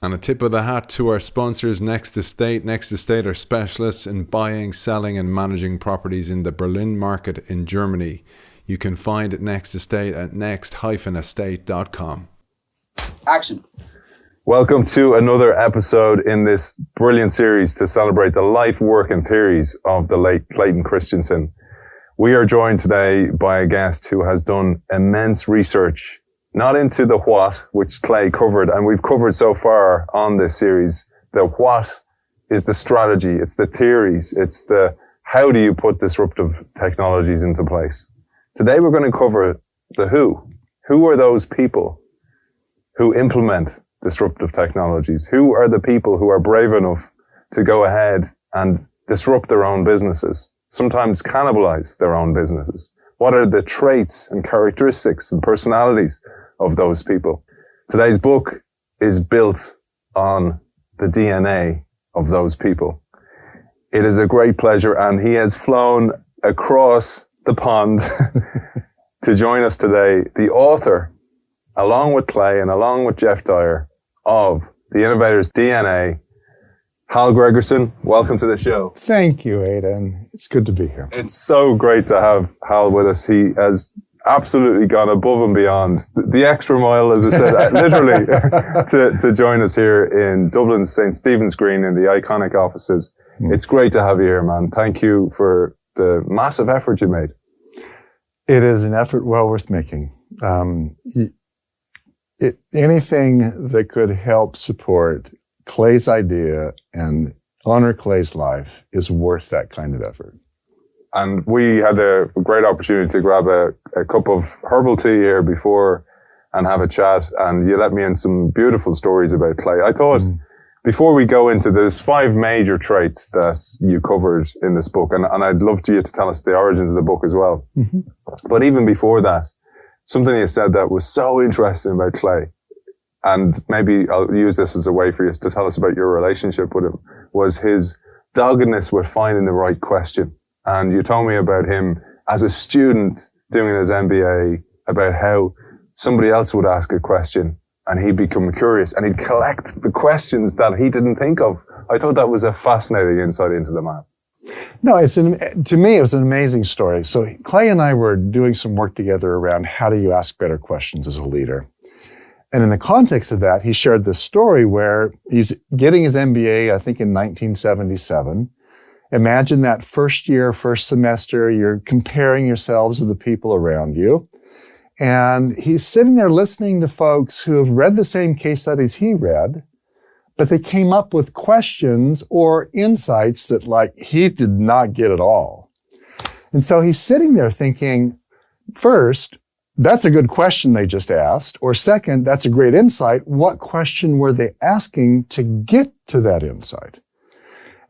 And a tip of the hat to our sponsors, Next Estate. Next Estate are specialists in buying, selling and managing properties in the Berlin market in Germany. You can find Next Estate at next-estate.com. Action. Welcome to another episode in this brilliant series to celebrate the life, work and theories of the late Clayton Christensen. We are joined today by a guest who has done immense research, not into the what, which Clay covered, and we've covered so far on this series. The what is the strategy, it's the theories, it's the how do you put disruptive technologies into place. Today we're going to cover the who. Who are those people who implement disruptive technologies? Who are the people who are brave enough to go ahead and disrupt their own businesses, sometimes cannibalize their own businesses? What are the traits and characteristics and personalities of those people? Today's book is built on the DNA of those people. It is a great pleasure, and he has flown across the pond to join us today, the author, along with Clay and along with Jeff Dyer, of The Innovator's DNA, Hal Gregersen. Welcome to the show. Thank you, Aidan. It's good to be here. It's so great to have Hal with us. He has absolutely gone above and beyond the extra mile, as I said, literally, to join us here in Dublin's St. Stephen's Green in the iconic offices. It's great to have you here, man. Thank you for the massive effort you made. It is an effort well worth making. Anything that could help support Clay's idea and honor Clay's life is worth that kind of effort. And we had a great opportunity to grab a cup of herbal tea here before and have a chat. And you let me in some beautiful stories about Clay. I thought before we go into, there's 5 major traits that you covered in this book. And I'd love you to tell us the origins of the book as well. Mm-hmm. But even before that, something you said that was so interesting about Clay, and maybe I'll use this as a way for you to tell us about your relationship with him, was his doggedness with finding the right question. And you told me about him as a student doing his MBA, about how somebody else would ask a question and he'd become curious and he'd collect the questions that he didn't think of. I thought that was a fascinating insight into the man. No, to me, it was an amazing story. So Clay and I were doing some work together around how do you ask better questions as a leader. And in the context of that, he shared this story where he's getting his MBA, I think in 1977. Imagine that first year, first semester, you're comparing yourselves to the people around you. And he's sitting there listening to folks who have read the same case studies he read, but they came up with questions or insights that he did not get at all. And so he's sitting there thinking, first, that's a good question they just asked. Or second, that's a great insight. What question were they asking to get to that insight?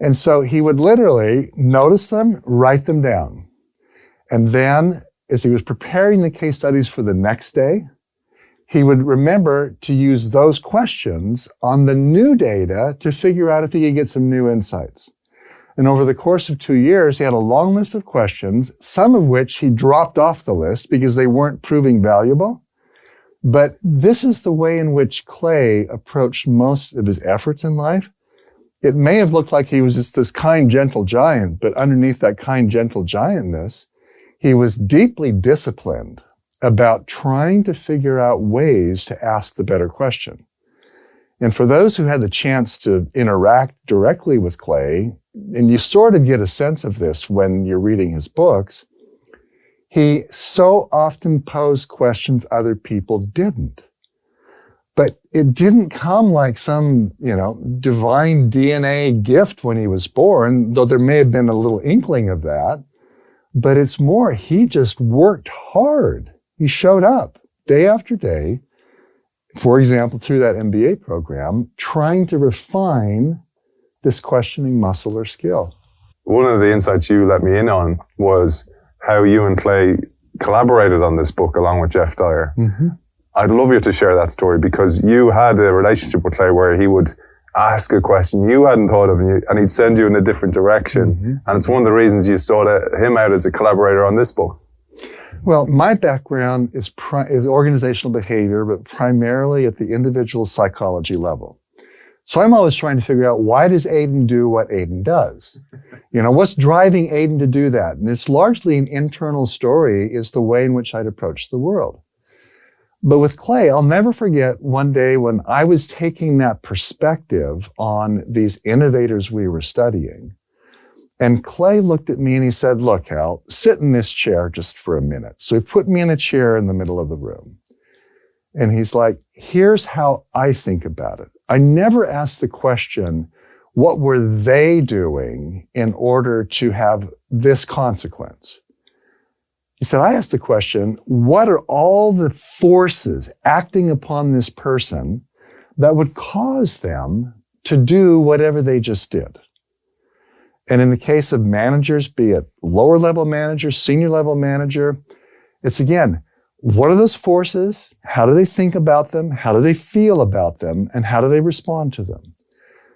And so he would literally notice them, write them down. And then as he was preparing the case studies for the next day, he would remember to use those questions on the new data to figure out if he could get some new insights. And over the course of 2 years, he had a long list of questions, some of which he dropped off the list because they weren't proving valuable. But this is the way in which Clay approached most of his efforts in life. It may have looked like he was just this kind, gentle giant, but underneath that kind, gentle giantness, he was deeply disciplined about trying to figure out ways to ask the better question. And for those who had the chance to interact directly with Clay, and you sort of get a sense of this when you're reading his books, he so often posed questions other people didn't. But it didn't come like some, divine DNA gift when he was born, though there may have been a little inkling of that. But it's more, he just worked hard. He showed up day after day, for example, through that MBA program, trying to refine this questioning muscle or skill. One of the insights you let me in on was how you and Clay collaborated on this book along with Jeff Dyer. Mm-hmm. I'd love you to share that story because you had a relationship with Clay where he would ask a question you hadn't thought of and he'd send you in a different direction. Mm-hmm. And it's one of the reasons you sought him out as a collaborator on this book. Well, my background is organizational behavior, but primarily at the individual psychology level. So I'm always trying to figure out, why does Aidan do what Aidan does? What's driving Aidan to do that? And it's largely an internal story, is the way in which I'd approach the world. But with Clay, I'll never forget one day when I was taking that perspective on these innovators we were studying. And Clay looked at me and he said, look, Hal, sit in this chair just for a minute. So he put me in a chair in the middle of the room. And he's like, here's how I think about it. I never asked the question, what were they doing in order to have this consequence? He said, I asked the question, what are all the forces acting upon this person that would cause them to do whatever they just did? And in the case of managers, be it lower level manager, senior level manager, it's again, what are those forces? How do they think about them? How do they feel about them? And how do they respond to them?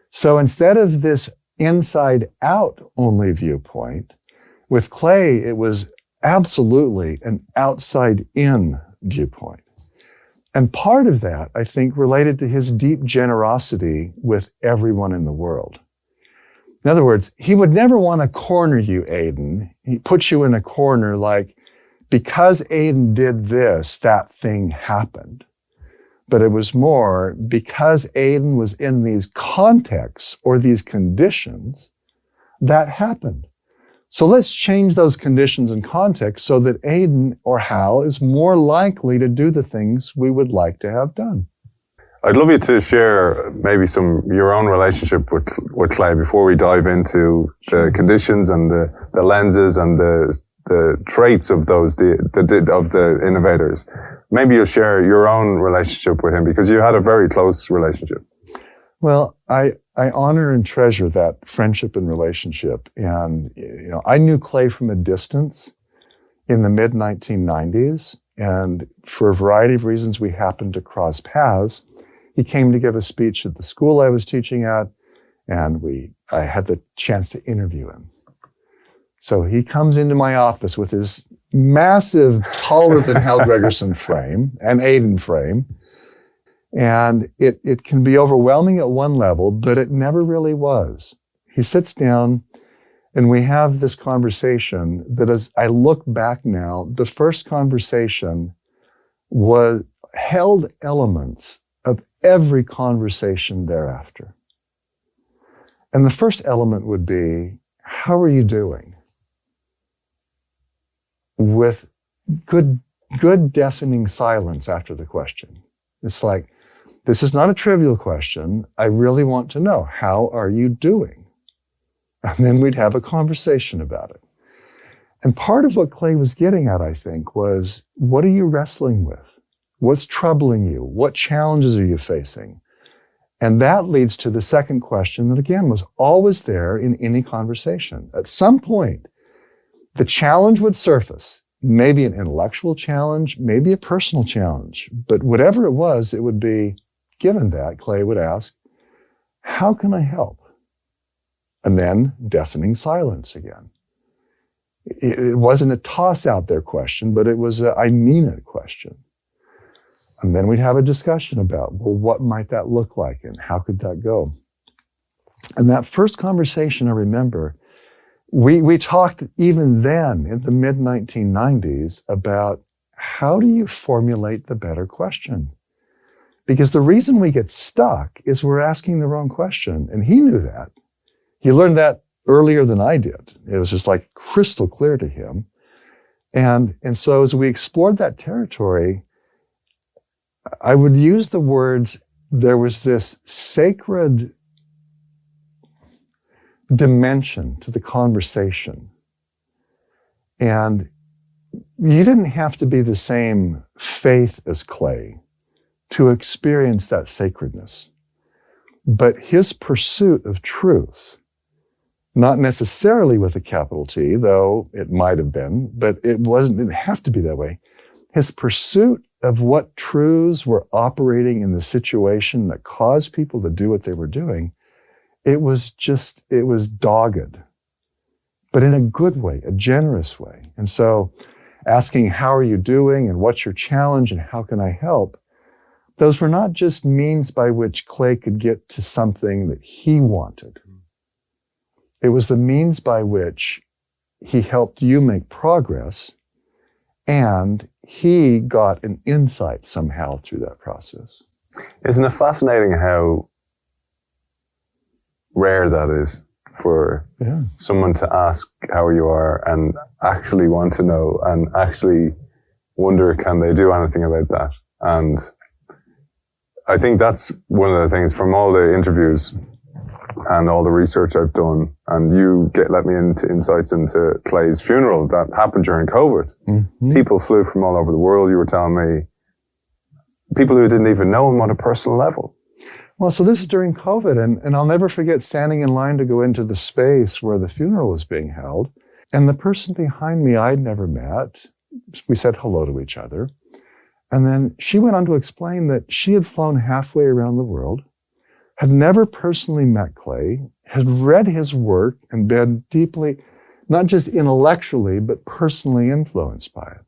So instead of this inside out only viewpoint, with Clay, it was absolutely an outside in viewpoint. And part of that, I think, related to his deep generosity with everyone in the world. In other words, he would never want to corner you, Aidan. He puts you in a corner like, because Aidan did this, that thing happened. But it was more because Aidan was in these contexts or these conditions, that happened. So let's change those conditions and contexts so that Aidan or Hal is more likely to do the things we would like to have done. I'd love you to share maybe your own relationship with Clay before we dive into the conditions and the lenses and the traits of of the innovators. Maybe you'll share your own relationship with him because you had a very close relationship. Well, I honor and treasure that friendship and relationship. And, I knew Clay from a distance in the mid-1990s. And for a variety of reasons, we happened to cross paths. He came to give a speech at the school I was teaching at, and I had the chance to interview him. So he comes into my office with his massive, taller than Hal Gregersen frame, an Aidan frame. And it can be overwhelming at one level, but it never really was. He sits down and we have this conversation that, as I look back now, the first conversation held elements of every conversation thereafter. And the first element would be, how are you doing? With good deafening silence after the question. It's like, this is not a trivial question. I really want to know, how are you doing? And then we'd have a conversation about it. And part of what Clay was getting at, I think, was, what are you wrestling with? What's troubling you? What challenges are you facing? And that leads to the second question that, again, was always there in any conversation. At some point, the challenge would surface, maybe an intellectual challenge, maybe a personal challenge, but whatever it was, it would be, given that, Clay would ask, how can I help? And then deafening silence again. It wasn't a toss out there question, but it was a I mean it question. And then we'd have a discussion about, well, what might that look like and how could that go? And that first conversation, I remember, we talked even then in the mid-1990s about how do you formulate the better question? Because the reason we get stuck is we're asking the wrong question. And he knew that. He learned that earlier than I did. It was just like crystal clear to him. And so as we explored that territory, I would use the words, there was this sacred dimension to the conversation. And you didn't have to be the same faith as Clay to experience that sacredness. But his pursuit of truth, not necessarily with a capital T, though it might have been, but it didn't have to be that way. His pursuit of what truths were operating in the situation that caused people to do what they were doing, it was dogged, but in a good way, a generous way. And so asking, how are you doing and what's your challenge and how can I help? those were not just means by which Clay could get to something that he wanted. It was the means by which he helped you make progress, and he got an insight somehow through that process. Isn't it fascinating how rare that is for someone to ask how you are and actually want to know and actually wonder, can they do anything about that? And I think that's one of the things from all the interviews and all the research I've done, and you let me into insights into Clay's funeral that happened during COVID. Mm-hmm. People flew from all over the world. You were telling me people who didn't even know him on a personal level. Well, so this is during COVID, and I'll never forget standing in line to go into the space where the funeral was being held. And the person behind me I'd never met, we said hello to each other. And then she went on to explain that she had flown halfway around the world, had never personally met Clay, had read his work and been deeply, not just intellectually, but personally influenced by it.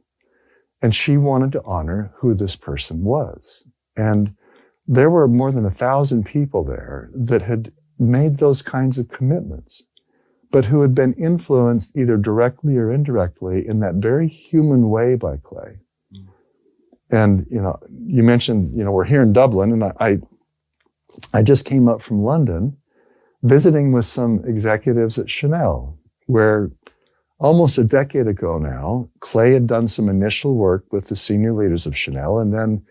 And she wanted to honor who this person was. And there were more than 1,000 people there that had made those kinds of commitments, but who had been influenced either directly or indirectly in that very human way by Clay. And, you mentioned, we're here in Dublin, and I just came up from London visiting with some executives at Chanel, where almost a decade ago now, Clay had done some initial work with the senior leaders of Chanel, and then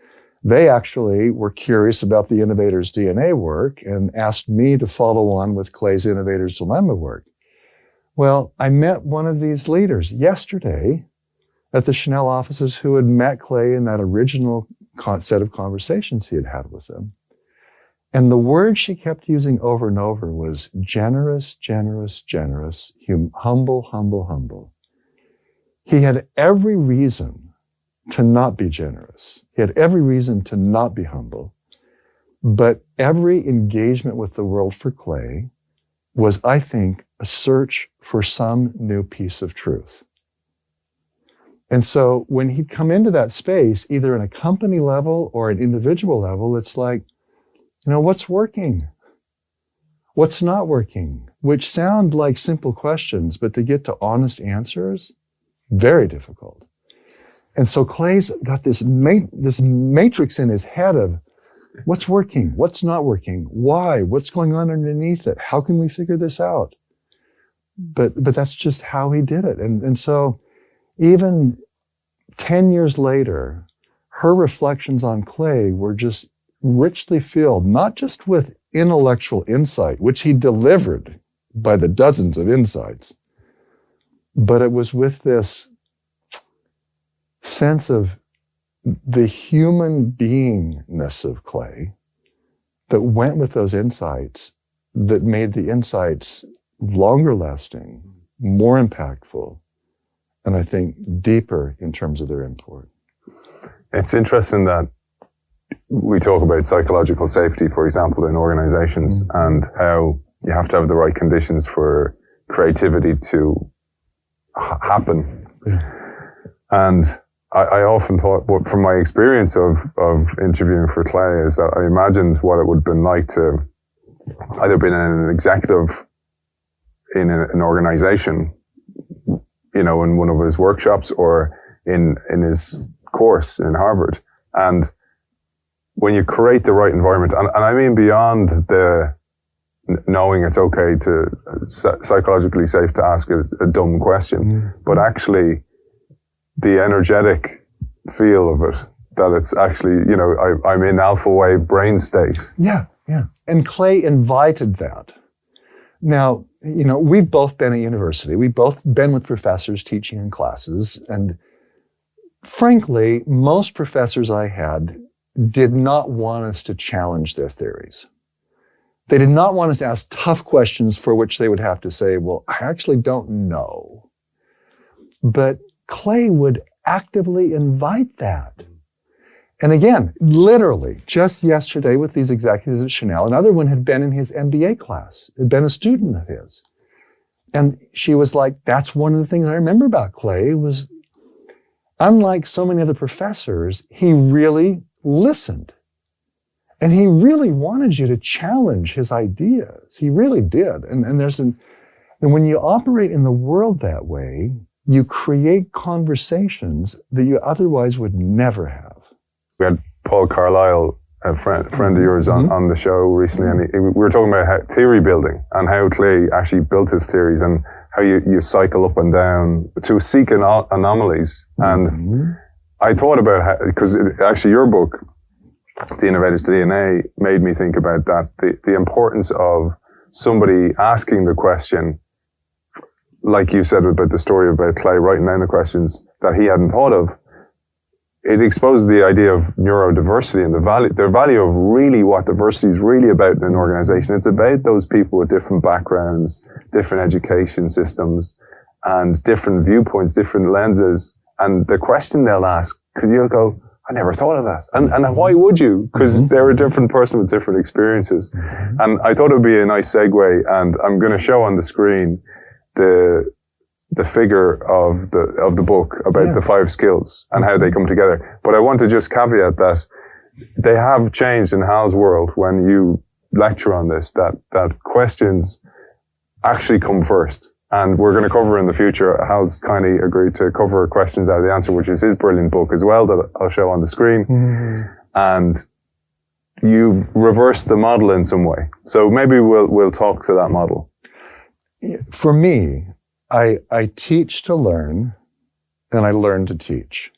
they actually were curious about the Innovator's DNA work and asked me to follow on with Clay's Innovator's Dilemma work. Well, I met one of these leaders yesterday at the Chanel offices who had met Clay in that original set of conversations he had had with them. And the word she kept using over and over was generous, generous, generous, humble, humble, humble. He had every reason to not be generous. He had every reason to not be humble. But every engagement with the world for Clay was, I think, a search for some new piece of truth. And so when he'd come into that space, either in a company level or an individual level, it's like, what's working? What's not working? Which sound like simple questions, but to get to honest answers, very difficult. And so Clay's got this matrix in his head of what's working, what's not working, why, what's going on underneath it, how can we figure this out? But that's just how he did it. And so even 10 years later, her reflections on Clay were just richly filled, not just with intellectual insight, which he delivered by the dozens of insights, but it was with this sense of the human beingness of Clay that went with those insights, that made the insights longer lasting, more impactful, and I think deeper in terms of their import. It's interesting that we talk about psychological safety, for example, in organizations, and how you have to have the right conditions for creativity to happen. And I often thought, from my experience of interviewing for Clay, is that I imagined what it would have been like to either been an executive in an organization, in one of his workshops or in his course in Harvard. And when you create the right environment, and I mean beyond the knowing it's okay to psychologically safe to ask a dumb question, but actually the energetic feel of it, that it's actually, I'm in alpha wave brain state. Yeah. And Clay invited that. Now, we've both been at university. We've both been with professors teaching in classes. And frankly, most professors I had did not want us to challenge their theories. They did not want us to ask tough questions for which they would have to say, well, I actually don't know. But Clay would actively invite that. And again, literally, just yesterday with these executives at Chanel, another one had been in his MBA class, had been a student of his. And she was like, that's one of the things I remember about Clay was, unlike so many other professors, he really listened. And he really wanted you to challenge his ideas. He really did. And when you operate in the world that way, you create conversations that you otherwise would never have. We had Paul Carlisle, a friend of yours, on the show recently, and we were talking about theory building and how Clay actually built his theories and how you cycle up and down to seek anomalies. And I thought about how, because actually your book, The Innovator's DNA, made me think about that, the importance of somebody asking the question, like you said about the story about Clay writing down the questions that he hadn't thought of. It exposed the idea of neurodiversity and the value of really what diversity is really about in an organization. It's about those people with different backgrounds, different education systems, and different viewpoints, different lenses. And the question they'll ask, could you go, I never thought of that. And why would you? Because they're a different person with different experiences. And I thought it would be a nice segue. And I'm going to show on the screen the figure of the book about the 5 skills and how they come together. But I want to just caveat that they have changed in Hal's world when you lecture on this, that questions actually come first. And we're going to cover in the future. Hal's kindly agreed to cover questions out of the answer, which is his brilliant book as well that I'll show on the screen. And you've reversed the model in some way. So maybe we'll talk to that model. For me, I teach to learn and I learn to teach.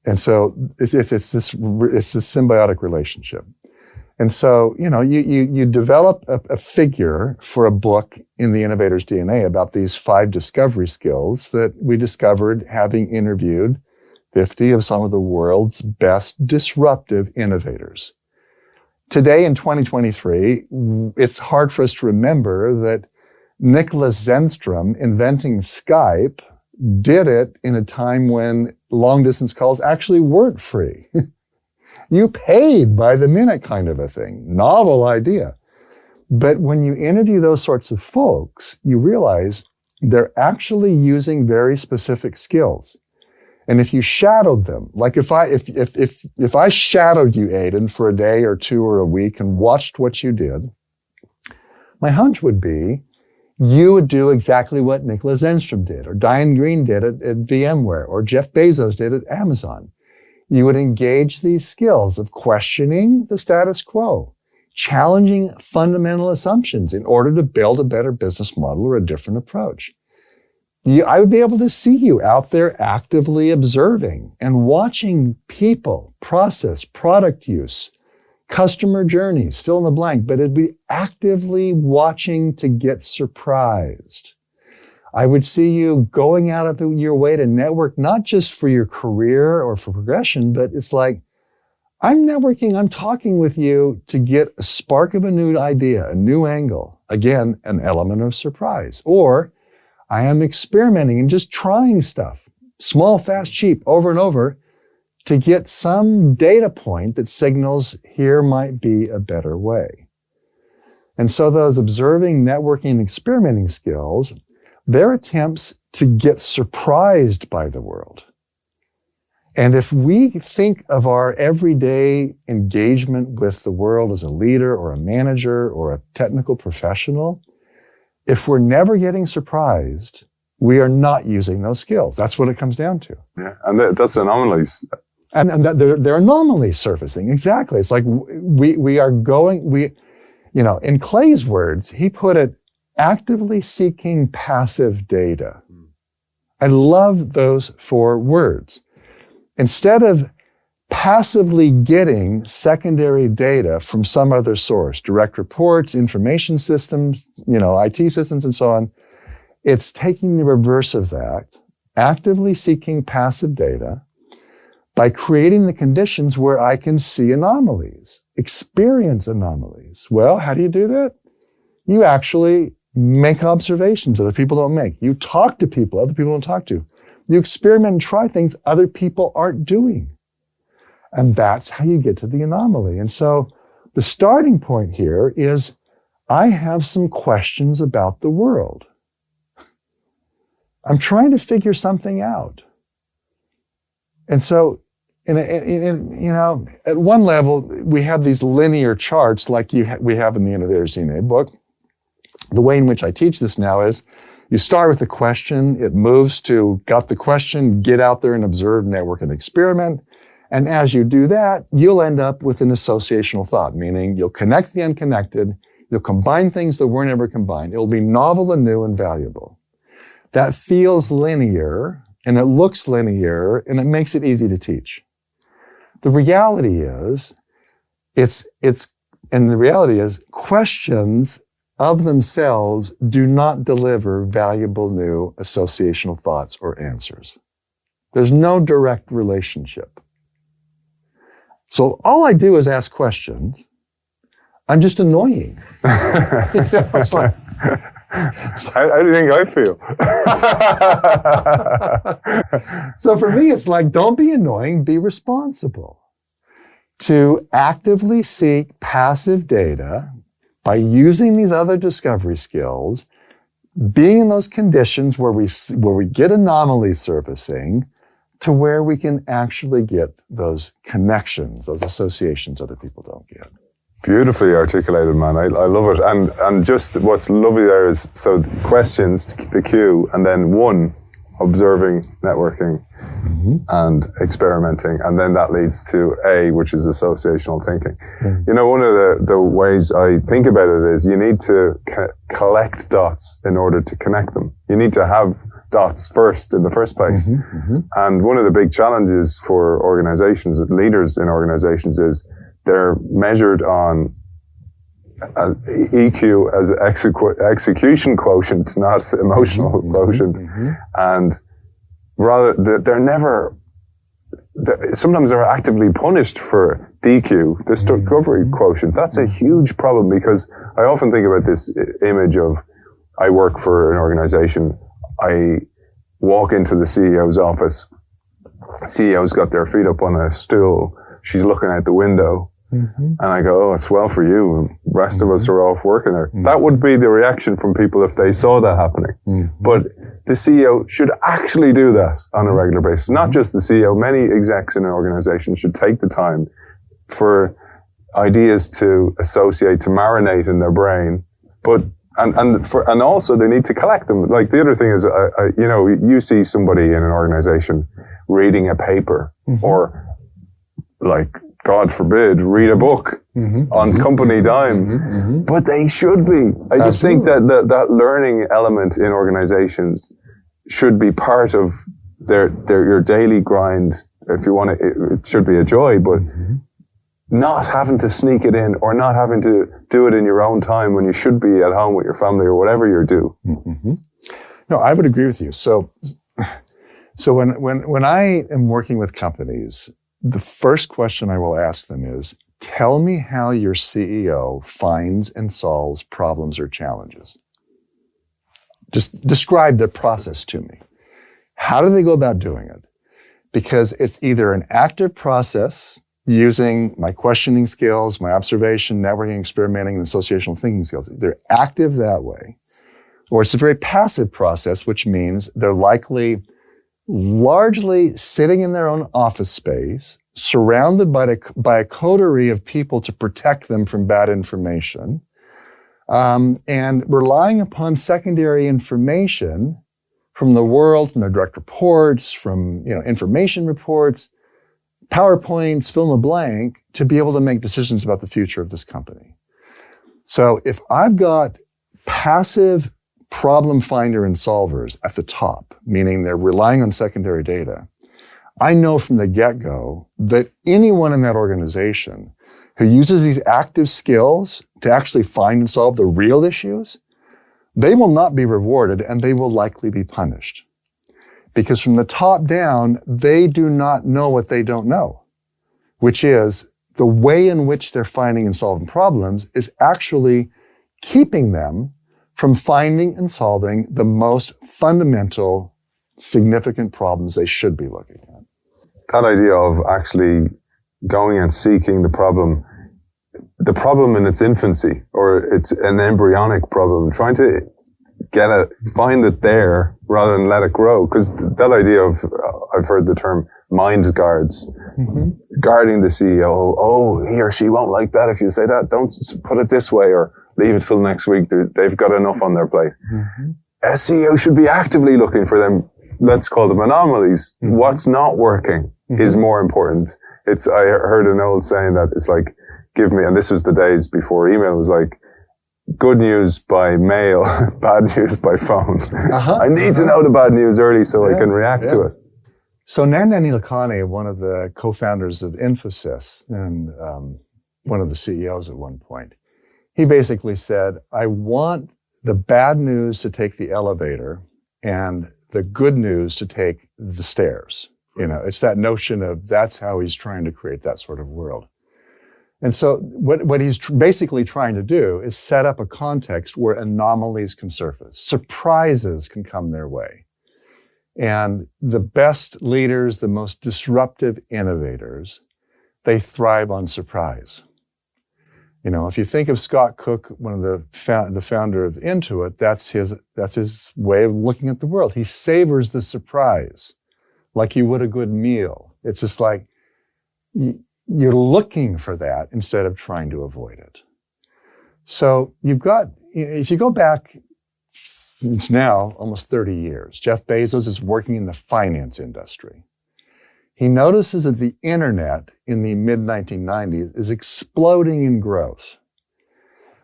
And so it's this symbiotic relationship. And so, you develop a figure for a book in the Innovator's DNA about these 5 discovery skills that we discovered having interviewed 50 of some of the world's best disruptive innovators. Today in 2023, it's hard for us to remember that Nicholas Zenstrom inventing Skype did it in a time when long distance calls actually weren't free. You paid by the minute kind of a thing. Novel idea. But when you interview those sorts of folks, you realize they're actually using very specific skills. And if you shadowed them, like if I shadowed you, Aidan, for a day or 2 or a week and watched what you did, my hunch would be you would do exactly what Nicholas Zenstrom did, or Diane Green did at VMware, or Jeff Bezos did at Amazon. You would engage these skills of questioning the status quo, challenging fundamental assumptions in order to build a better business model or a different approach. I would be able to see you out there actively observing and watching people, process, product use, customer journeys, fill in the blank, but it'd be actively watching to get surprised. I would see you going out of your way to network, not just for your career or for progression, but it's like, I'm networking, I'm talking with you to get a spark of a new idea, a new angle. Again, an element of surprise. Or I am experimenting and just trying stuff, small, fast, cheap, over and over, to get some data point that signals here might be a better way. And so those observing, networking, and experimenting skills, they're attempts to get surprised by the world. And if we think of our everyday engagement with the world as a leader or a manager or a technical professional, if we're never getting surprised, we are not using those skills. That's what it comes down to. Yeah, and that's anomalies. And they're anomalies surfacing. Exactly. It's like we are going, in Clay's words, he put it, actively seeking passive data. I love those 4 words. Instead of passively getting secondary data from some other source, direct reports, information systems, IT systems and so on, it's taking the reverse of that, actively seeking passive data by creating the conditions where I can see anomalies, experience anomalies. Well, how do you do that? You actually make observations other people don't make. You talk to people other people don't talk to. You experiment and try things other people aren't doing. And that's how you get to the anomaly. And so the starting point here is I have some questions about the world. I'm trying to figure something out. And so at one level, we have these linear charts like we have in the Innovators DNA book. The way in which I teach this now is you start with a question, it moves to got the question, get out there and observe, network, and experiment. And as you do that, you'll end up with an associational thought, meaning you'll connect the unconnected, you'll combine things that were never combined. It'll be novel and new and valuable. That feels linear, and it looks linear, and it makes it easy to teach. The reality is, questions of themselves do not deliver valuable new associational thoughts or answers. There's no direct relationship. So all I do is ask questions. I'm just annoying. It's like, how do you think I feel? So for me, it's like, don't be annoying, be responsible. To actively seek passive data by using these other discovery skills, being in those conditions where we get anomalies surfacing to where we can actually get those connections, those associations other people don't get. Beautifully articulated, man. I love it. And just what's lovely there is, so questions, the cue, and then one, observing, networking, and experimenting. And then that leads to A, which is associational thinking. You know, one of the ways I think about it is you need to collect dots in order to connect them. You need to have dots first in the first place. And one of the big challenges for organizations, leaders in organizations, is they're measured on EQ as execution quotient, not emotional quotient. And rather, sometimes they're actively punished for DQ, discovery quotient. That's a huge problem, because I often think about this image of, I work for an organization, I walk into the CEO's office, CEO's got their feet up on a stool, she's looking out the window, and I go, oh, it's well for you. The rest of us are off working there. That would be the reaction from people if they saw that happening. But the CEO should actually do that on a regular basis. Not just the CEO. Many execs in an organization should take the time for ideas to associate, to marinate in their brain. But and also they need to collect them. Like, the other thing is, you see somebody in an organization reading a paper, or, like, God forbid, read a book on company dime. But they should be. I just think that learning element in organizations should be part of your daily grind. If you want it should be a joy, but not having to sneak it in, or not having to do it in your own time when you should be at home with your family or whatever you're doing. No, I would agree with you. So when I am working with companies, the first question I will ask them is, tell me how your CEO finds and solves problems or challenges. Just describe their process to me. How do they go about doing it? Because it's either an active process using my questioning skills, my observation, networking, experimenting, and associational thinking skills. They're active that way. Or it's a very passive process, which means they're likely largely sitting in their own office space, surrounded by a coterie of people to protect them from bad information, and relying upon secondary information from the world, from their direct reports, from information reports, PowerPoints, fill in the blank, to be able to make decisions about the future of this company. So if I've got passive problem finder and solvers at the top, meaning they're relying on secondary data, I know from the get-go that anyone in that organization who uses these active skills to actually find and solve the real issues, they will not be rewarded, and they will likely be punished. Because from the top down, they do not know what they don't know, which is the way in which they're finding and solving problems is actually keeping them from finding and solving the most fundamental, significant problems they should be looking at. That idea of actually going and seeking the problem in its infancy, or it's an embryonic problem, trying to find it there rather than let it grow. Because that idea of, I've heard the term mind guards, guarding the CEO. Oh, he or she won't like that if you say that. Don't put it this way, or leave it till next week. They've got enough on their plate. A CEO should be actively looking for them, let's call them anomalies. What's not working is more important. I heard an old saying that it's like, give me, and this was the days before email, was like, good news by mail, bad news by phone. I need to know the bad news early so I can react to it. So Nandan Nilekani, one of the co-founders of Infosys and one of the CEOs at one point, he basically said, I want the bad news to take the elevator and the good news to take the stairs. You know, it's that notion of that's how he's trying to create that sort of world. And so what he's basically trying to do is set up a context where anomalies can surface, surprises can come their way. And the best leaders, the most disruptive innovators, they thrive on surprise. You know, if you think of Scott Cook, one of the founder of Intuit, that's his way of looking at the world. He savors the surprise like you would a good meal. It's just like you're looking for that instead of trying to avoid it. So if you go back, it's now almost 30 years. Jeff Bezos is working in the finance industry. He notices that the internet in the mid-1990s is exploding in growth.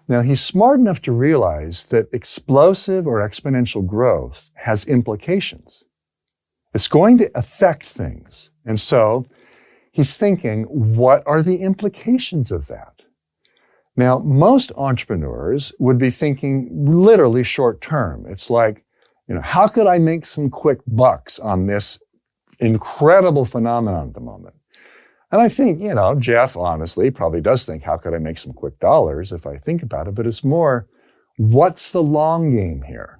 Now, he's smart enough to realize that explosive or exponential growth has implications. It's going to affect things. And so he's thinking, what are the implications of that? Now, most entrepreneurs would be thinking literally short term. It's like, you know, how could I make some quick bucks on this incredible phenomenon at the moment? And I think, you know, Jeff honestly probably does think, how could I make some quick dollars if I think about it? But it's more, what's the long game here?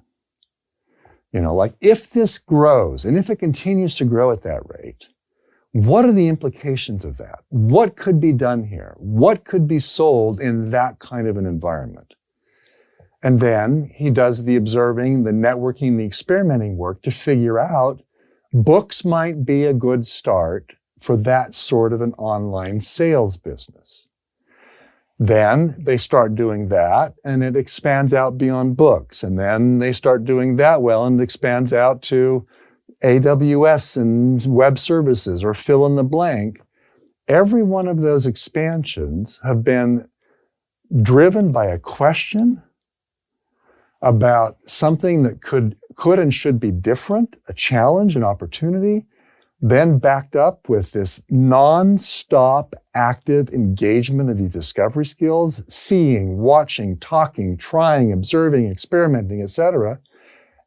You know, like if this grows and if it continues to grow at that rate, what are the implications of that? What could be done here? What could be sold in that kind of an environment? And then he does the observing, the networking, the experimenting work to figure out books might be a good start for that sort of an online sales business. Then they start doing that and it expands out beyond books. And then they start doing that well and it expands out to AWS and web services or fill in the blank. Every one of those expansions have been driven by a question about something that could and should be different, a challenge, an opportunity, then backed up with this non-stop active engagement of these discovery skills, seeing, watching, talking, trying, observing, experimenting, etc.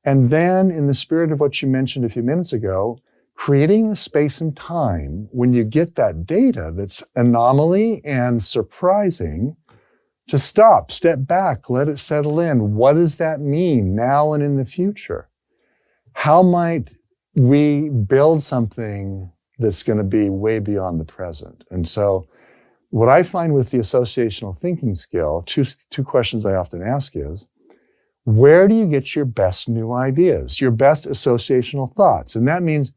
And then in the spirit of what you mentioned a few minutes ago, creating the space and time when you get that data that's anomaly and surprising to stop, step back, let it settle in. What does that mean now and in the future? How might we build something that's going to be way beyond the present? And so what I find with the associational thinking skill, two questions I often ask is, where do you get your best new ideas, your best associational thoughts? And that means,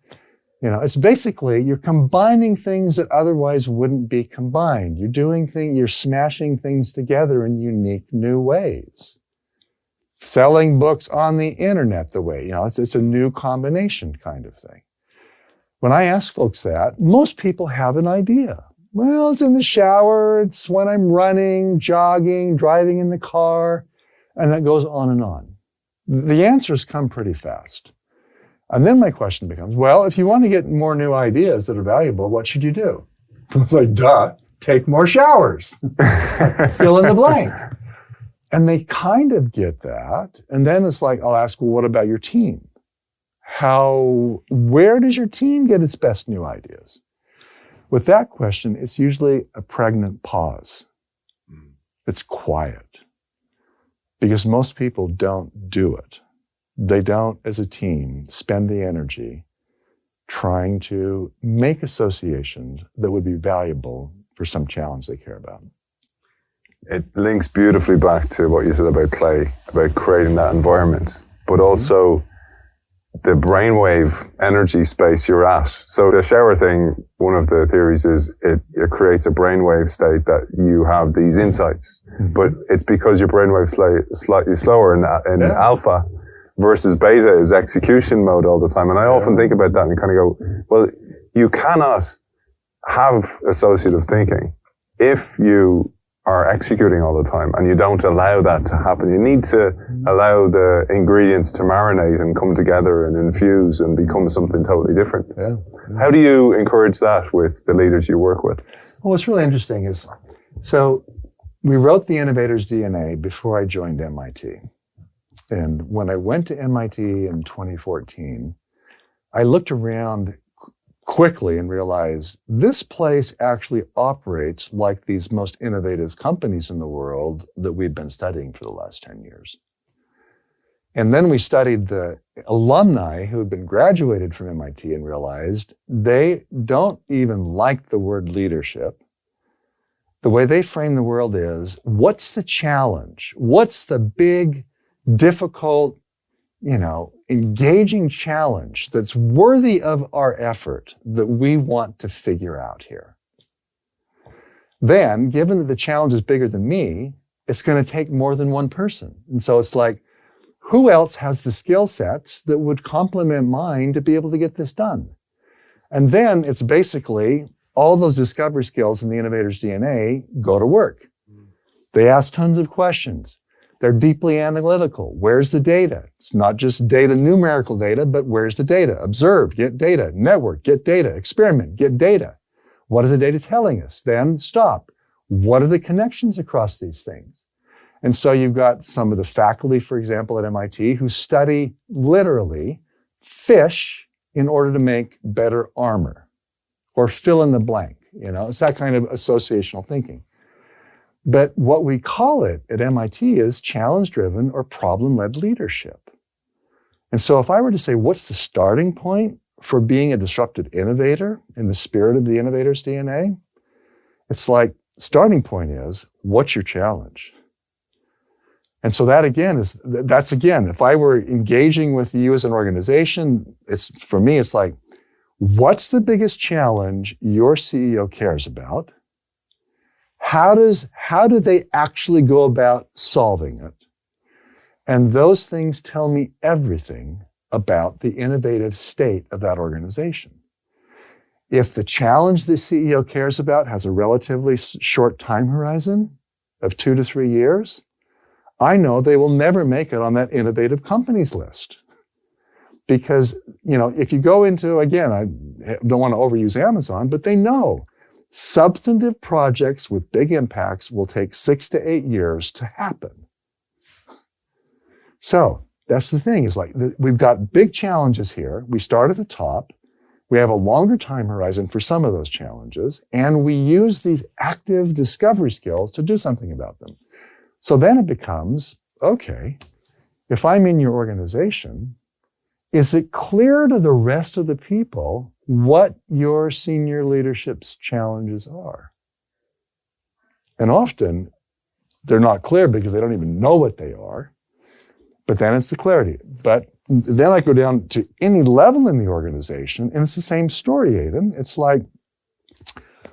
you know, it's basically you're combining things that otherwise wouldn't be combined. You're smashing things together in unique new ways. Selling books on the internet the way, you know, it's a new combination kind of thing. When I ask folks that, most people have an idea. Well, it's in the shower, it's when I'm running, jogging, driving in the car, and that goes on and on. The answers come pretty fast. And then my question becomes, well, if you want to get more new ideas that are valuable, what should you do? It's like, duh, take more showers. Fill in the blank. And they kind of get that. And then it's like, I'll ask, well, what about your team? Where does your team get its best new ideas? With that question, it's usually a pregnant pause. It's quiet. Because most people don't do it. They don't, as a team, spend the energy trying to make associations that would be valuable for some challenge they care about. It links beautifully back to what you said about Clay, about creating that environment, but also the brainwave energy space you're at. So the shower thing, one of the theories is it creates a brainwave state that you have these insights, but it's because your brainwave's slightly slower in alpha versus beta is execution mode all the time. And I often think about that and kind of go, well, you cannot have associative thinking if you are executing all the time and you don't allow that to happen. You need to allow the ingredients to marinate and come together and infuse and become something totally different. Yeah. How do you encourage that with the leaders you work with? Well, what's really interesting is, so we wrote the Innovator's DNA before I joined MIT. And when I went to MIT in 2014, I looked around quickly and realized this place actually operates like these most innovative companies in the world that we've been studying for the last 10 years. And then we studied the alumni who had been graduated from MIT and realized they don't even like the word leadership. The way they frame the world is, what's the challenge? What's the big, difficult, engaging challenge that's worthy of our effort that we want to figure out here? Then, given that the challenge is bigger than me, it's going to take more than one person. And so it's like, who else has the skill sets that would complement mine to be able to get this done? And then it's basically all those discovery skills in the innovator's DNA go to work. They ask tons of questions. They're deeply analytical. Where's the data? It's not just data, numerical data, but where's the data? Observe, get data. Network, get data. Experiment, get data. What is the data telling us? Then stop. What are the connections across these things? And so you've got some of the faculty, for example, at MIT who study literally fish in order to make better armor or fill in the blank. It's that kind of associational thinking. But what we call it at MIT is challenge-driven or problem-led leadership. And so if I were to say, what's the starting point for being a disruptive innovator in the spirit of the innovator's DNA? It's like, starting point is, what's your challenge? And so that's again, if I were engaging with you as an organization, for me, it's like, what's the biggest challenge your CEO cares about? How do they actually go about solving it? And those things tell me everything about the innovative state of that organization. If the challenge the CEO cares about has a relatively short time horizon of 2 to 3 years, I know they will never make it on that innovative companies list. Because, if you go into, again, I don't want to overuse Amazon, but they know substantive projects with big impacts will take 6 to 8 years to happen. So that's the thing, is like, we've got big challenges here. We start at the top. We have a longer time horizon for some of those challenges, and we use these active discovery skills to do something about them. So then it becomes, okay, if I'm in your organization, is it clear to the rest of the people what your senior leadership's challenges are? And often they're not clear because they don't even know what they are. But then it's the clarity. But then I go down to any level in the organization, and it's the same story, Aidan. It's like,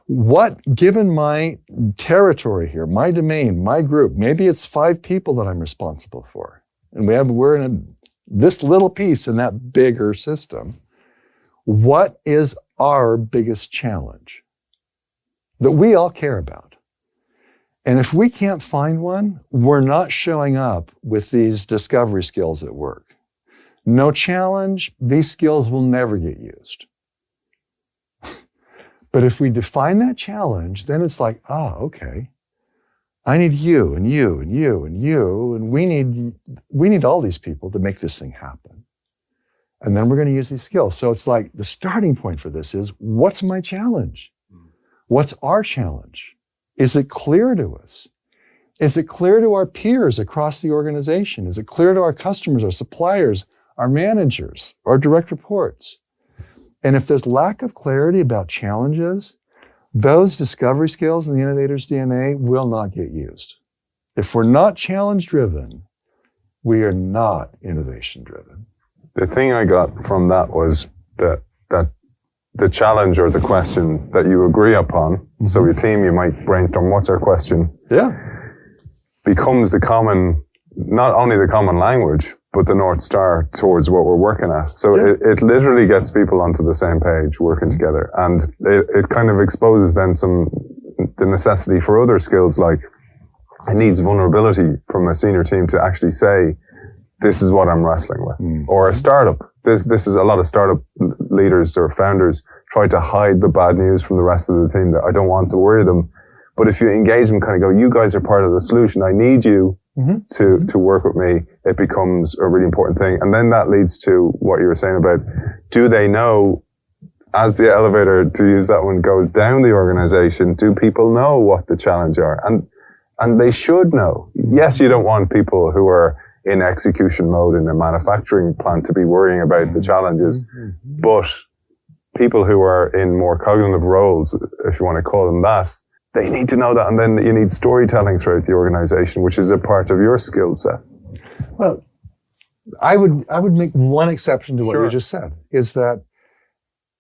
what, given my territory here, my domain, my group, maybe it's 5 people that I'm responsible for. And we're in this little piece in that bigger system. What is our biggest challenge that we all care about? And if we can't find one, we're not showing up with these discovery skills at work. No challenge, these skills will never get used. But if we define that challenge, then it's like, okay, I need you and you and you and you, and we need all these people to make this thing happen. And then we're going to use these skills. So it's like the starting point for this is, what's my challenge? What's our challenge? Is it clear to us? Is it clear to our peers across the organization? Is it clear to our customers, our suppliers, our managers, our direct reports? And if there's lack of clarity about challenges, those discovery skills in the innovator's DNA will not get used. If we're not challenge-driven, we are not innovation-driven. The thing I got from that was that the challenge or the question that you agree upon, so your team, you might brainstorm, what's our question? Yeah. Becomes the common, not only the common language, but the North Star towards what we're working at. So it literally gets people onto the same page, working together. And it kind of exposes then the necessity for other skills, like it needs vulnerability from a senior team to actually say, this is what I'm wrestling with. Or a startup. This is a lot of startup leaders or founders try to hide the bad news from the rest of the team that I don't want to worry them. But if you engage them, kind of go, you guys are part of the solution. I need you to work with me. It becomes a really important thing. And then that leads to what you were saying about, do they know, as the elevator, to use that one, goes down the organization, do people know what the challenges are? And they should know. Yes, you don't want people who are in execution mode in a manufacturing plant to be worrying about the challenges. But people who are in more cognitive roles, if you want to call them that, they need to know that. And then you need storytelling throughout the organization, which is a part of your skill set. Well, I would make one exception to what you just said, is that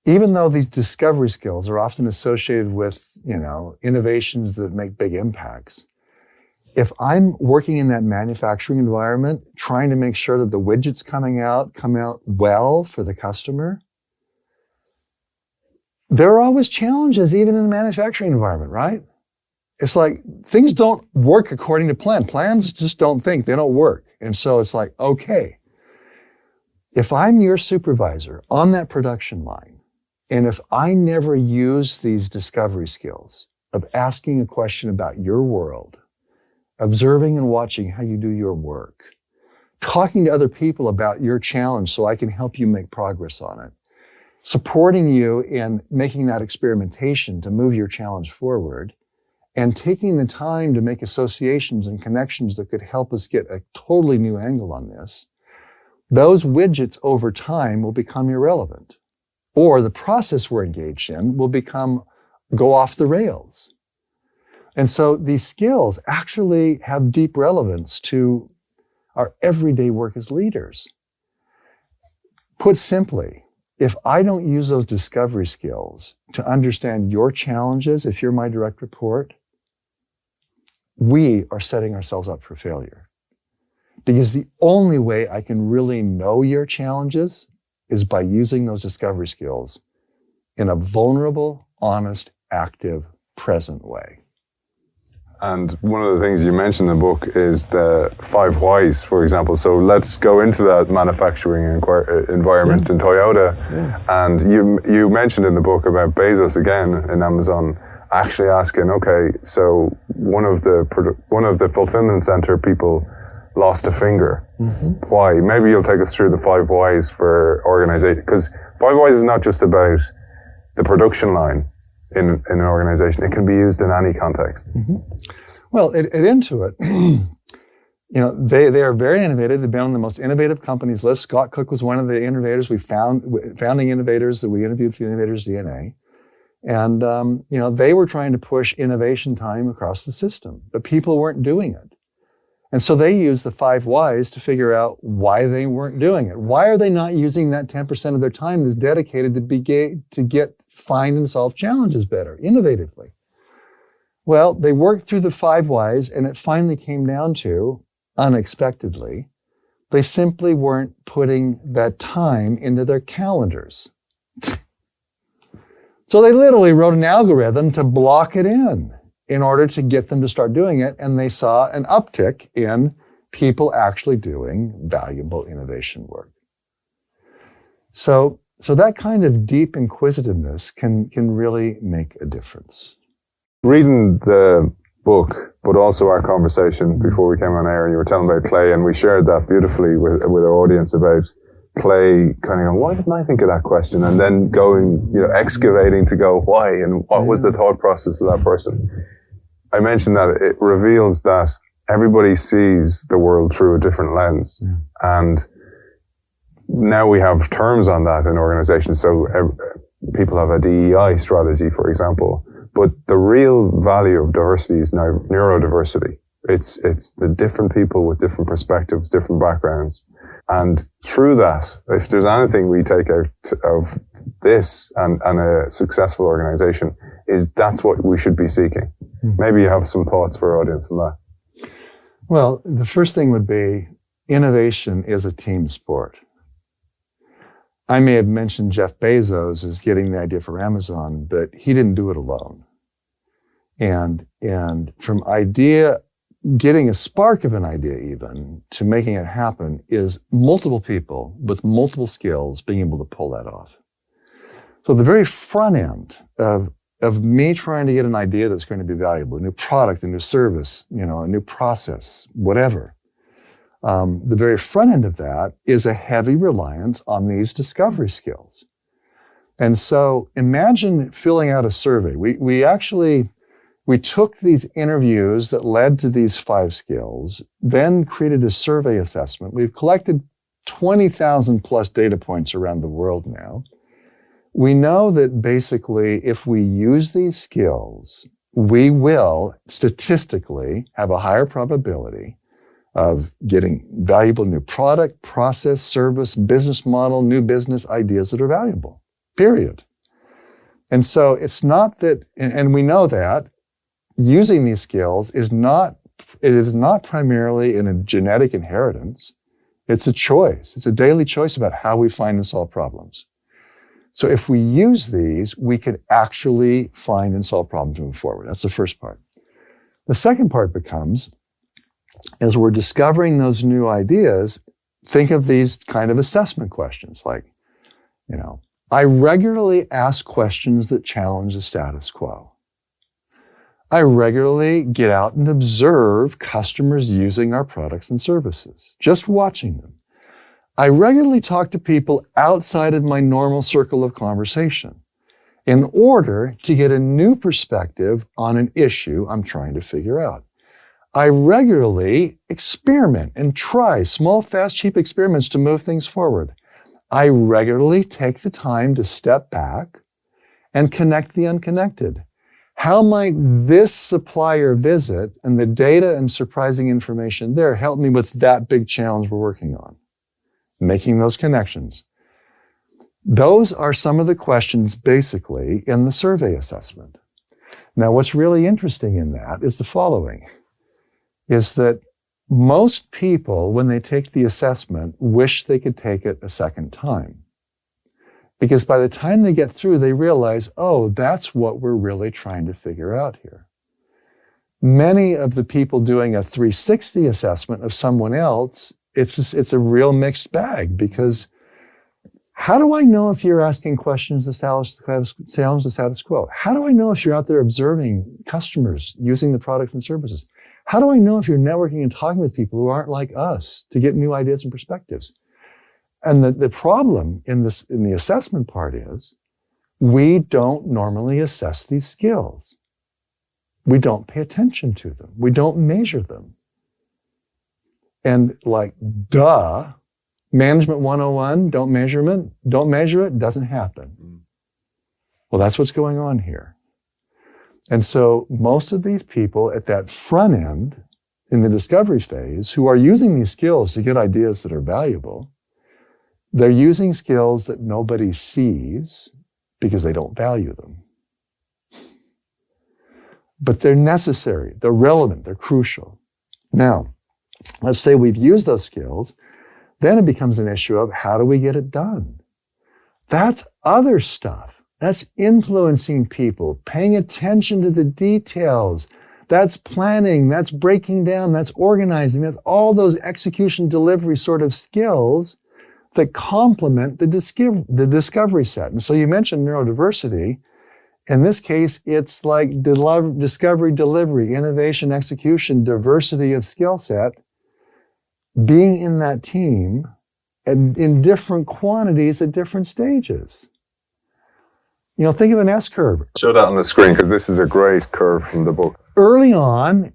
even though these discovery skills are often associated with, innovations that make big impacts, if I'm working in that manufacturing environment, trying to make sure that the widgets come out well for the customer, there are always challenges even in the manufacturing environment, right? It's like things don't work according to plan. Plans just don't think, they don't work. And so it's like, okay, if I'm your supervisor on that production line, and if I never use these discovery skills of asking a question about your world, observing and watching how you do your work, talking to other people about your challenge so I can help you make progress on it, supporting you in making that experimentation to move your challenge forward, and taking the time to make associations and connections that could help us get a totally new angle on this, those widgets over time will become irrelevant. Or the process we're engaged in will go off the rails. And so these skills actually have deep relevance to our everyday work as leaders. Put simply, if I don't use those discovery skills to understand your challenges, if you're my direct report, we are setting ourselves up for failure. Because the only way I can really know your challenges is by using those discovery skills in a vulnerable, honest, active, present way. And one of the things you mentioned in the book is the 5 whys, for example. So let's go into that manufacturing environment in Toyota. Yeah. And you mentioned in the book about Bezos again in Amazon, actually asking, okay, so one of the fulfillment center people lost a finger. Why? Maybe you'll take us through the 5 whys for organization, because 5 whys is not just about the production line in an organization. It can be used in any context. Well, at Intuit, they are very innovative. They've been on the most innovative companies list. Scott Cook was one of the innovators. Founding innovators that we interviewed for the Innovators DNA. And, they were trying to push innovation time across the system, but people weren't doing it. And so they used the 5 whys to figure out why they weren't doing it. Why are they not using that 10% of their time that's dedicated to find and solve challenges better, innovatively? Well, they worked through the 5 whys, and it finally came down to, unexpectedly, they simply weren't putting that time into their calendars. So they literally wrote an algorithm to block it in order to get them to start doing it. And they saw an uptick in people actually doing valuable innovation work. So that kind of deep inquisitiveness can really make a difference. Reading the book, but also our conversation before we came on air, and you were telling about Clay, and we shared that beautifully with our audience about Clay kind of going, why didn't I think of that question? And then going, excavating to go, why? And what was the thought process of that person? I mentioned that it reveals that everybody sees the world through a different lens. And now we have terms on that in organizations. So people have a DEI strategy, for example. But the real value of diversity is now neurodiversity. It's the different people with different perspectives, different backgrounds. And through that, if there's anything we take out of this and a successful organization, is that's what we should be seeking. Maybe you have some thoughts for our audience on that. Well, the first thing would be innovation is a team sport. I may have mentioned Jeff Bezos as getting the idea for Amazon, but he didn't do it alone. And from idea, getting a spark of an idea even, to making it happen is multiple people with multiple skills being able to pull that off. So the very front end of me trying to get an idea that's going to be valuable, a new product, a new service, a new process, whatever. The very front end of that is a heavy reliance on these discovery skills. And so imagine filling out a survey. We took these interviews that led to these 5 skills, then created a survey assessment. We've collected 20,000 plus data points around the world now. We know that basically if we use these skills, we will statistically have a higher probability of getting valuable new product, process, service, business model, new business ideas that are valuable, period. And so it's not that, and we know that using these skills is not primarily in a genetic inheritance. It's a choice. It's a daily choice about how we find and solve problems. So if we use these, we could actually find and solve problems moving forward. That's the first part. The second part becomes, as we're discovering those new ideas, think of these kind of assessment questions like, I regularly ask questions that challenge the status quo. I regularly get out and observe customers using our products and services, just watching them. I regularly talk to people outside of my normal circle of conversation in order to get a new perspective on an issue I'm trying to figure out. I regularly experiment and try small, fast, cheap experiments to move things forward. I regularly take the time to step back and connect the unconnected. How might this supplier visit and the data and surprising information there help me with that big challenge we're working on? Making those connections. Those are some of the questions basically in the survey assessment. Now, what's really interesting in that is the following, is that most people, when they take the assessment, wish they could take it a second time. Because by the time they get through, they realize, oh, that's what we're really trying to figure out here. Many of the people doing a 360 assessment of someone else, it's a real mixed bag, because how do I know if you're asking questions that challenge the status quo? How do I know if you're out there observing customers using the products and services? How do I know if you're networking and talking with people who aren't like us to get new ideas and perspectives? And the problem in the assessment part is we don't normally assess these skills. We don't pay attention to them. We don't measure them. And Management 101, don't measure it, doesn't happen. Well, that's what's going on here. And so most of these people at that front end in the discovery phase who are using these skills to get ideas that are valuable, they're using skills that nobody sees because they don't value them. But they're necessary, they're relevant, they're crucial. Now, let's say we've used those skills, then it becomes an issue of how do we get it done? That's other stuff. That's influencing people, paying attention to the details. That's planning, that's breaking down, that's organizing, that's all those execution delivery sort of skills that complement the discovery set. And so you mentioned neurodiversity. In this case, it's like discovery, delivery, innovation, execution, diversity of skill set, being in that team and in different quantities at different stages. Think of an S-curve. Show that on the screen, because this is a great curve from the book. Early on,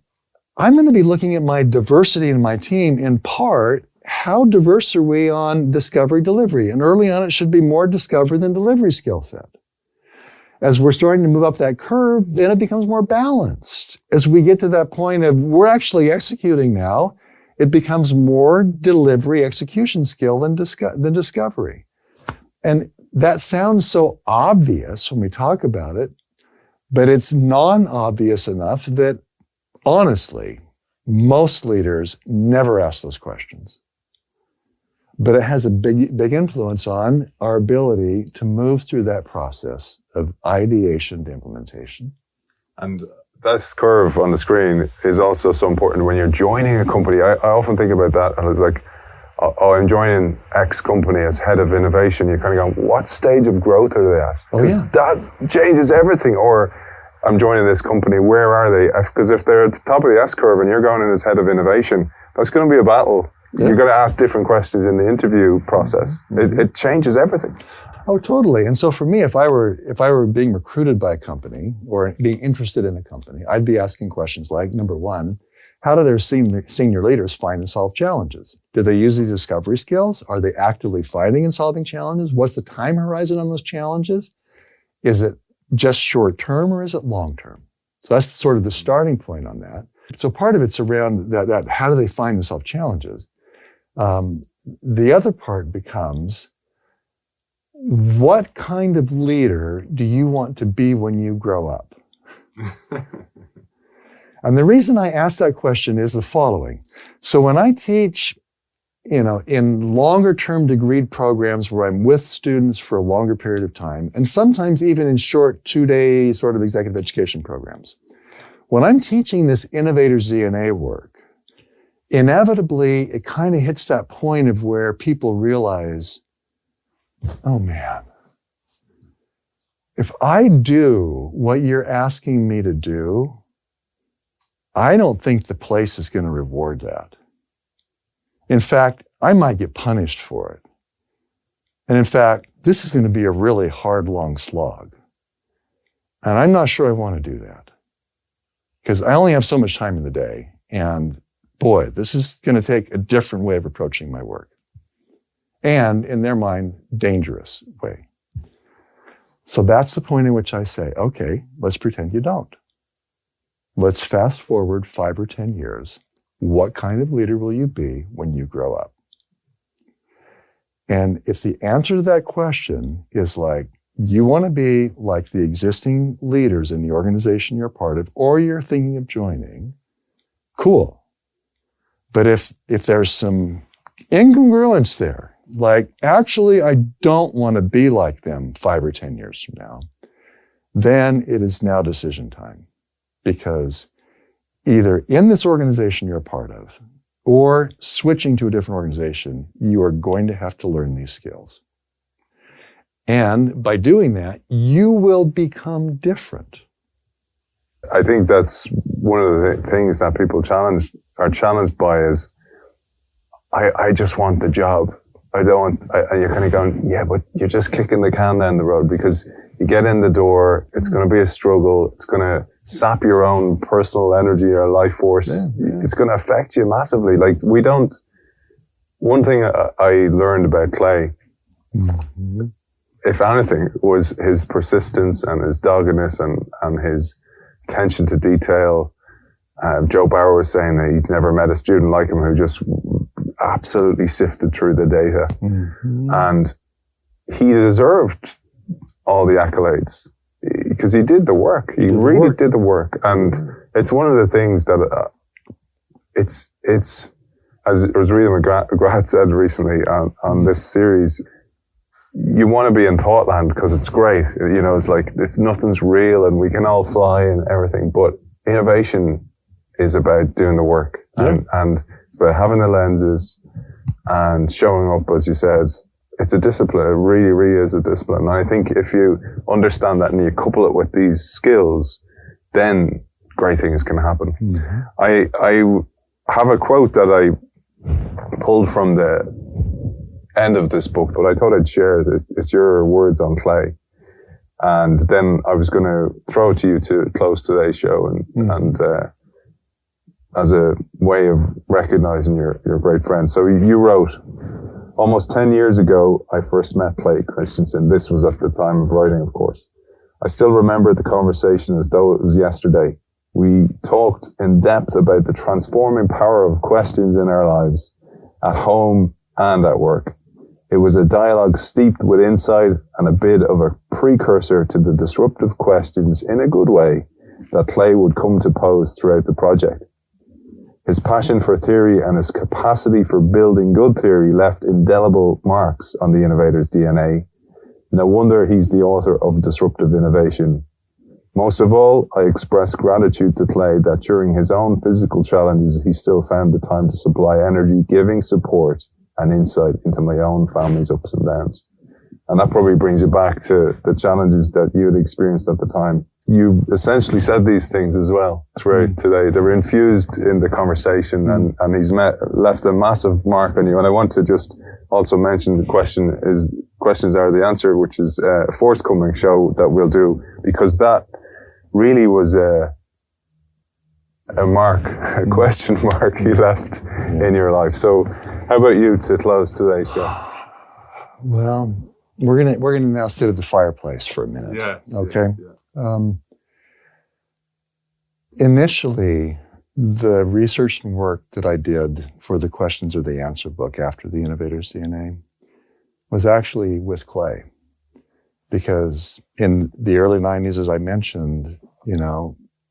I'm going to be looking at my diversity in my team in part, how diverse are we on discovery delivery? And early on, it should be more discovery than delivery skill set. As we're starting to move up that curve, then it becomes more balanced. As we get to that point of we're actually executing now, it becomes more delivery execution skill than discovery. And that sounds so obvious when we talk about it, but it's non-obvious enough that honestly, most leaders never ask those questions. But it has a big influence on our ability to move through that process of ideation to implementation. And this curve on the screen is also so important when you're joining a company. I often think about that, and it's like, oh, I'm joining X company as head of innovation. You're kind of going, what stage of growth are they at? Because that changes everything. Or I'm joining this company, where are they? Because if they're at the top of the S-curve and you're going in as head of innovation, that's going to be a battle. Yeah. You've got to ask different questions in the interview process. Mm-hmm. It changes everything. Oh, totally. And so for me, if I were being recruited by a company or being interested in a company, I'd be asking questions like, number one, how do their senior leaders find and solve challenges? Do they use these discovery skills? Are they actively finding and solving challenges? What's the time horizon on those challenges? Is it just short term or is it long term? So that's sort of the starting point on that. So part of it's around that how do they find and solve challenges? The other part becomes, what kind of leader do you want to be when you grow up? And the reason I ask that question is the following. So when I teach, in longer term degreed programs where I'm with students for a longer period of time, and sometimes even in short 2-day sort of executive education programs, when I'm teaching this Innovator's DNA work, inevitably it kind of hits that point of where people realize, oh man, if I do what you're asking me to do, I don't think the place is going to reward that. In fact, I might get punished for it. And in fact, this is going to be a really hard, long slog. And I'm not sure I want to do that because I only have so much time in the day. And boy, this is going to take a different way of approaching my work. And in their mind, dangerous way. So that's the point in which I say, okay, let's pretend you don't. Let's fast forward 5 or 10 years. What kind of leader will you be when you grow up? And if the answer to that question is like, you want to be like the existing leaders in the organization you're part of, or you're thinking of joining, cool. But if there's some incongruence there, like, actually, I don't want to be like them 5 or 10 years from now, then it is now decision time. Because either in this organization you're a part of, or switching to a different organization, you are going to have to learn these skills. And by doing that, you will become different. I think that's one of the things that people are challenged by is, I just want the job. I don't want, and you're kind of going, yeah, but you're just kicking the can down the road because you get in the door, it's going to be a struggle. It's going to sap your own personal energy or life force. Yeah. It's going to affect you massively. Like one thing I learned about Clay, if anything, was his persistence and his doggedness and his attention to detail. Joe Bauer was saying that he'd never met a student like him who just absolutely sifted through the data. Mm-hmm. And he deserved all the accolades because he did the work. He really did the work. And it's one of the things that it's as Rita McGrath said recently on this series, you want to be in Thoughtland because it's great. It's like, nothing's real and we can all fly and everything. But innovation is about doing the work and it's about having the lenses and showing up, as you said. It's a discipline. It really, really is a discipline. And I think if you understand that and you couple it with these skills, then great things can happen. Mm-hmm. I have a quote that I pulled from the end of this book, but I thought I'd share it. It's your words on Clay. And then I was going to throw it to you to close today's show and as a way of recognizing your great friend. So you wrote, almost 10 years ago, I first met Clayton Christensen. This was at the time of writing, of course. I still remember the conversation as though it was yesterday. We talked in depth about the transforming power of questions in our lives, at home and at work. It was a dialogue steeped with insight and a bit of a precursor to the disruptive questions in a good way that Clay would come to pose throughout the project. His passion for theory and his capacity for building good theory left indelible marks on the innovator's DNA. No wonder he's the author of Disruptive Innovation. Most of all, I express gratitude to Clay that during his own physical challenges, he still found the time to supply energy, giving support and insight into my own family's ups and downs. And that probably brings you back to the challenges that you had experienced at the time. You've essentially said these things as well throughout today. They were infused in the conversation and he's left a massive mark on you. And I want to just also mention the questions are the answer, which is a forthcoming show that we'll do, because that really was a question mark he left in your life. So how about you to close today's show? Well, we're gonna now sit at the fireplace for a minute. Yes. Okay. Yeah. Initially, the research and work that I did for the Questions or the Answer book after the Innovator's DNA was actually with Clay. Because in the early 90s, as I mentioned,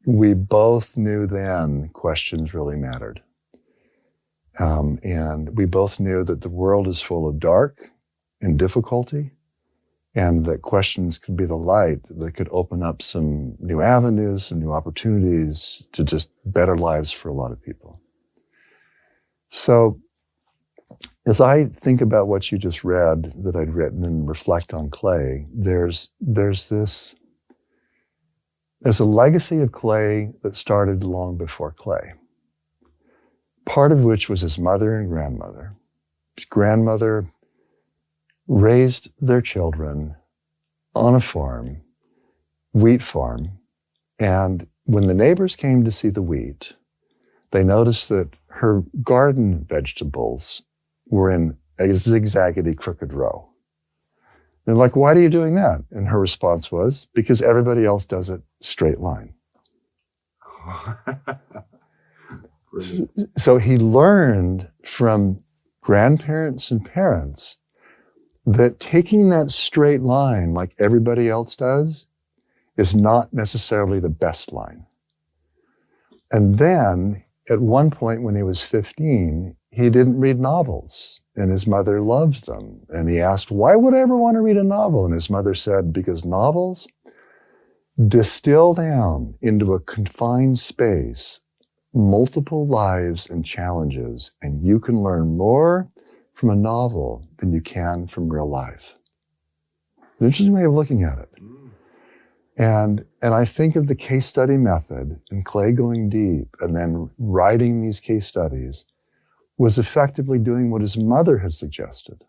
we both knew then questions really mattered. And we both knew that the world is full of dark and difficulty, and that questions could be the light that could open up some new avenues, some new opportunities to just better lives for a lot of people. So as I think about what you just read that I'd written and reflect on Clay, there's a legacy of Clay that started long before Clay. Part of which was his mother and grandmother. His grandmother raised their children on a farm, wheat farm, and when the neighbors came to see the wheat, they noticed that her garden vegetables were in a zigzaggedy crooked row. They're like, why are you doing that? And her response was, because everybody else does it straight line. So he learned from grandparents and parents that taking that straight line like everybody else does is not necessarily the best line. And then at one point when he was 15, he didn't read novels and his mother loves them. And he asked, why would I ever want to read a novel? And his mother said, because novels distill down into a confined space multiple lives and challenges, and you can learn more from a novel than you can from real life. An interesting way of looking at it. And I think of the case study method and Clay going deep and then writing these case studies was effectively doing what his mother had suggested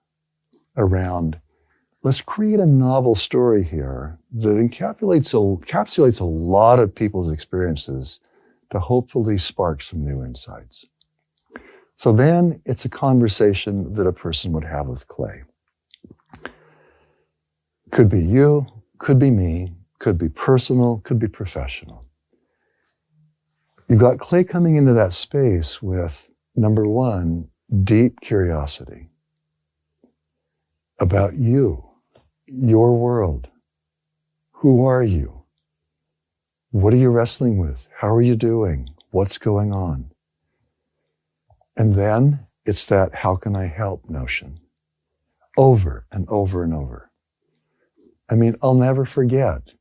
around, let's create a novel story here that encapsulates a lot of people's experiences to hopefully spark some new insights. So then it's a conversation that a person would have with Clay. Could be you, could be me, could be personal, could be professional. You got Clay coming into that space with, number one, deep curiosity about you, your world. Who are you? What are you wrestling with? How are you doing? What's going on? And then it's that how can I help notion over and over and over. I mean, I'll never forget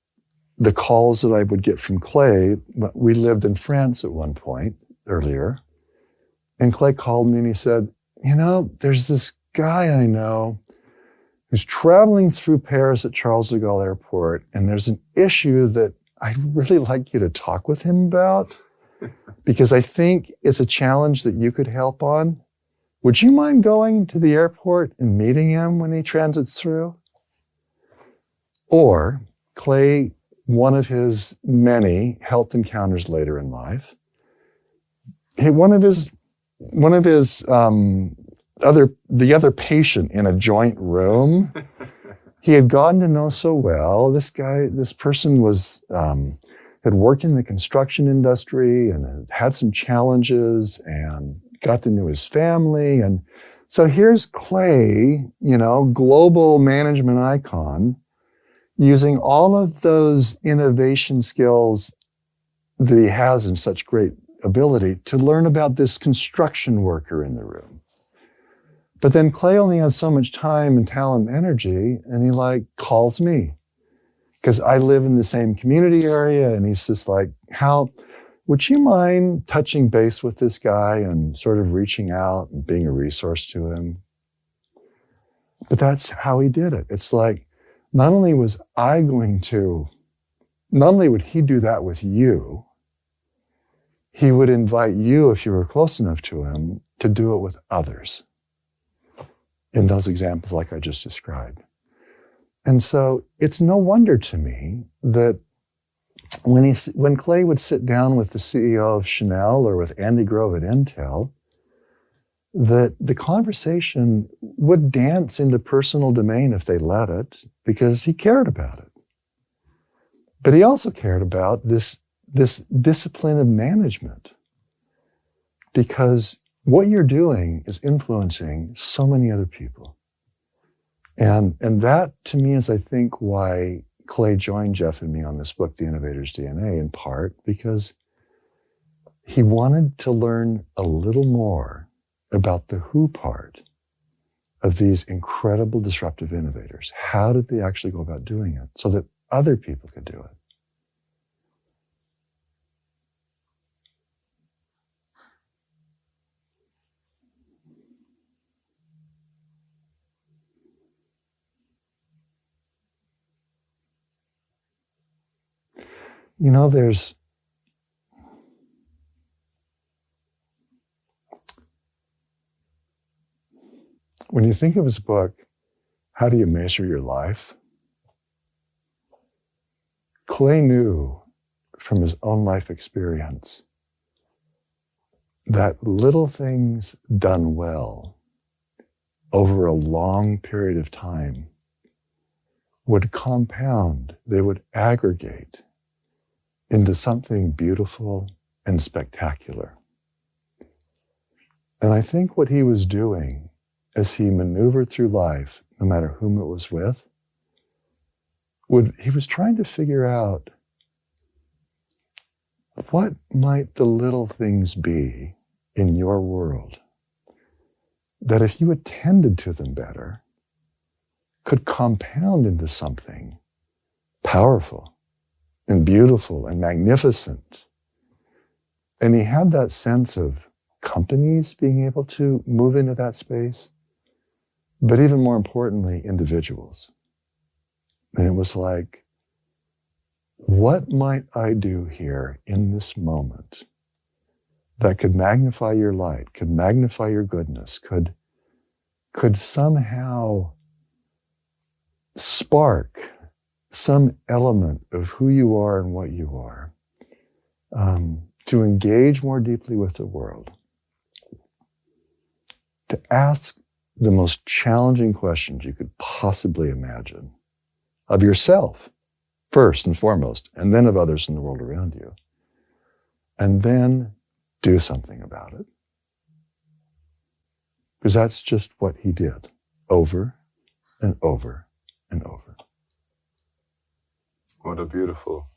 the calls that I would get from Clay. We lived in France at one point earlier, and Clay called me and he said, there's this guy I know who's traveling through Paris at Charles de Gaulle Airport, and there's an issue that I'd really like you to talk with him about because I think it's a challenge that you could help on. Would you mind going to the airport and meeting him when he transits through? Or Clay, one of his many health encounters later in life, the other patient in a joint room, he had gotten to know so well. This person was had worked in the construction industry and had some challenges and got to know his family. And so here's Clay, global management icon, using all of those innovation skills that he has in such great ability to learn about this construction worker in the room. But then Clay only has so much time and talent and energy, and he calls me because I live in the same community area. And he's just like, Hal, would you mind touching base with this guy and sort of reaching out and being a resource to him? But that's how he did it. It's like, not only would he do that with you, he would invite you, if you were close enough to him, to do it with others in those examples like I just described. And so it's no wonder to me that when Clay would sit down with the CEO of Chanel or with Andy Grove at Intel, that the conversation would dance into personal domain if they let it, because he cared about it. But he also cared about this discipline of management, because what you're doing is influencing so many other people. And that, to me, is, I think, why Clay joined Jeff and me on this book, The Innovator's DNA, in part because he wanted to learn a little more about the who part of these incredible disruptive innovators. How did they actually go about doing it so that other people could do it? When you think of his book, How Do You Measure Your Life? Clay knew from his own life experience that little things done well over a long period of time would compound, they would aggregate into something beautiful and spectacular. And I think what he was doing as he maneuvered through life, no matter whom it was with, he was trying to figure out what might the little things be in your world that, if you attended to them better, could compound into something powerful and beautiful and magnificent. And he had that sense of companies being able to move into that space, but even more importantly, individuals. And it was like, what might I do here in this moment that could magnify your light, could magnify your goodness, could somehow spark some element of who you are and what you are, to engage more deeply with the world, to ask the most challenging questions you could possibly imagine of yourself, first and foremost, and then of others in the world around you, and then do something about it. Because that's just what he did over and over and over. What a beautiful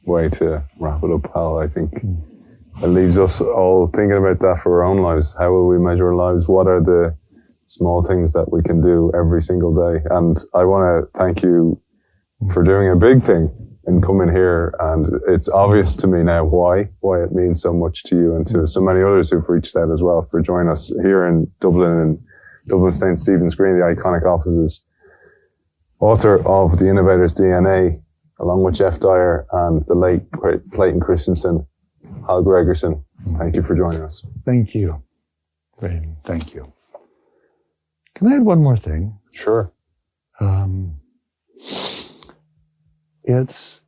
way to wrap it up, Hal. I think it leaves us all thinking about that for our own lives. How will we measure our lives? What are the small things that we can do every single day? And I want to thank you for doing a big thing and coming here. And it's obvious to me now why it means so much to you and to so many others who've reached out as well, for joining us here in Dublin St. Stephen's Green, the iconic offices. Author of The Innovator's DNA, along with Jeff Dyer and the late Clayton Christensen, Hal Gregersen. Thank you for joining us. Thank you. Thank you. Can I add one more thing? Sure. It's